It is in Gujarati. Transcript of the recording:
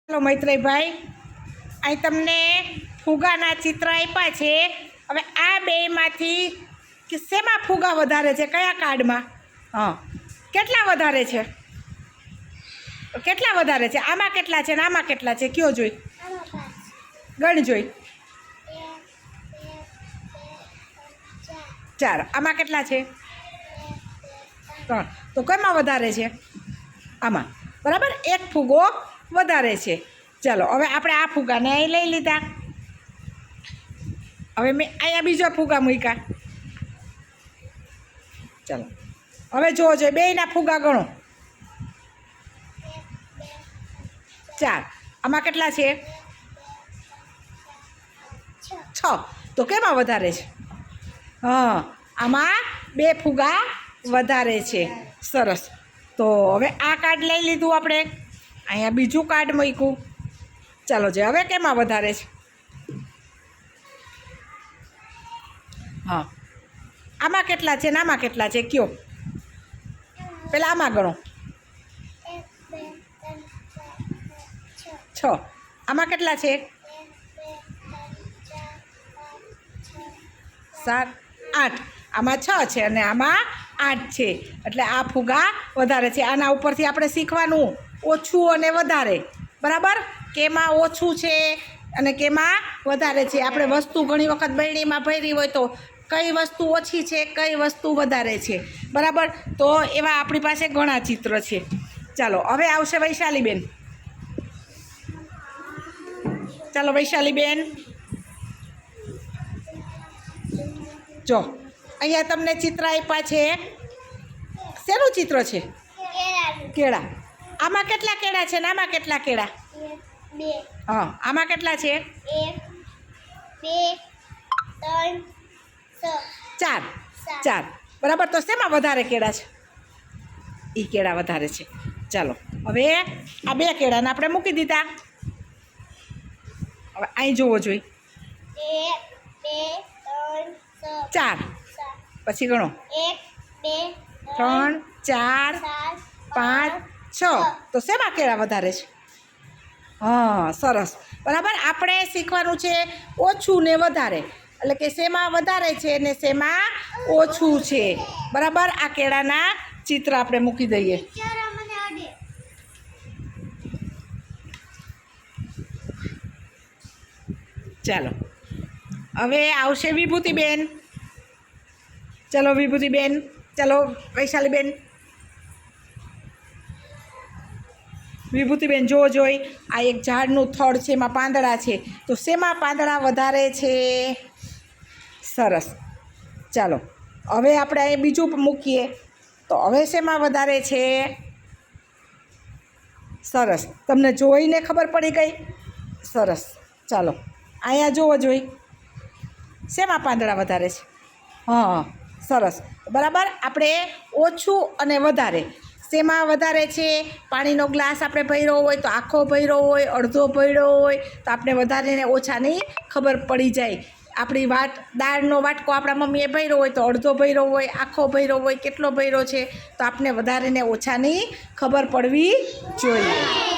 हेलो मैत्रेय भाई, અહીં તમને ફુગાના ચિત્ર આપ્યા છે। હવે આ બેમાંથી કે શેમાં ફુગા વધારે છે, કયા કાર્ડમાં? હા, કેટલા વધારે છે? કેટલા વધારે છે? આમાં કેટલા છે ને આમાં કેટલા છે? કયો જોઈ, ગણ જોઈ। 4। આમાં કેટલા છે? 3। તો કેમાં વધારે છે? આમાં, બરાબર। એક ફુગો વધારે છે। ચાલો હવે આપણે આ ફુગાને અહીં લઈ લીધા। હવે મેં અહીંયા બીજા ફુગા મૂક્યા। ચાલો હવે જોવો જોઈએ, બેયના ફુગા ગણો। 4। આમાં કેટલા છે? 6। તો કેમાં વધારે છે? હા, આમાં 2 ફુગા વધારે છે। સરસ। તો હવે આ કાર્ડ લઈ લીધું આપણે, અહીંયા બીજું કાર્ડ મૂક્યું। ચાલો જે હવે કેમાં વધારે છે? હા, આમાં કેટલા છે ને આમાં કેટલા છે? કયો, પેલા આમાં ગણો। 6। આમાં કેટલા છે? 7, 8। આમાં 6 છે અને આમાં 8 છે, એટલે આ ફુગા વધારે છે। આના ઉપરથી આપણે શીખવાનું ઓછું અને વધારે, બરાબર? કેમાં ઓછું છે અને કેમાં વધારે છે। આપણે વસ્તુ ઘણી વખત બરણીમાં ભરી હોય તો કઈ વસ્તુ ઓછી છે, કઈ વસ્તુ વધારે છે, બરાબર? તો એવા આપણી પાસે ઘણા ચિત્ર છે। ચાલો હવે આવશે વૈશાલીબેન। ચાલો વૈશાલીબેન, જો અહીંયા તમને ચિત્ર આપ્યા છે। શેનું ચિત્ર છે? કેળા। આમાં કેટલા કેળા છે ને આમાં કેટલા કેળા? 2। હા, આમાં કેટલા છે? 1, 2, 3, 4। 4। બરાબર। તો શેમાં વધારે કેળા છે? એ કેળા વધારે છે। ચાલો હવે આ 2 કેળાને આપણે મૂકી દીધા। હવે અહીં જોવો જોઈએ, 1, 2, 3, 4 પછી ગણો, 1, 2, 3, 4, 5, 6। તો શેમાં કેળા વધારે છે? હા, સરસ, બરાબર। આપણે શીખવાનું છે ઓછું ને વધારે, એટલે કે શેમાં વધારે છે ને શેમાં ઓછું છે, બરાબર? આ કેળાના ચિત્ર આપણે મૂકી દઈએ। ચાલો હવે આવશે વિભૂતિબેન। ચલો વિભૂતિબેન, ચલો વૈશાલીબેન। વિભૂતિબેન જોવો જોઈ, આ એક ઝાડનું થડ છે, એમાં પાંદડા છે, તો શેમાં પાંદડા વધારે છે? સરસ। ચાલો હવે આપણે અહીં બીજું મૂકીએ, તો હવે શેમાં વધારે છે? સરસ, તમને જોઈને ખબર પડી ગઈ? સરસ। ચાલો અહીંયા જોવો જોઈ, શેમાં પાંદડા વધારે છે? હા, સરસ, બરાબર। આપણે ઓછું અને વધારે, શેમાં વધારે છે? પાણીનો ગ્લાસ આપણે ભર્યો હોય તો આખો ભર્યો હોય, અડધો ભર્યો હોય, તો આપણે વધારે ને ઓછાની ખબર પડી જાય। આપણી દાળનો વાટકો આપણા મમ્મીએ ભર્યો હોય તો અડધો ભર્યો હોય, આખો ભર્યો હોય, કેટલો ભર્યો છે, તો આપણે વધારે ને ઓછાની ખબર પડવી જોઈએ।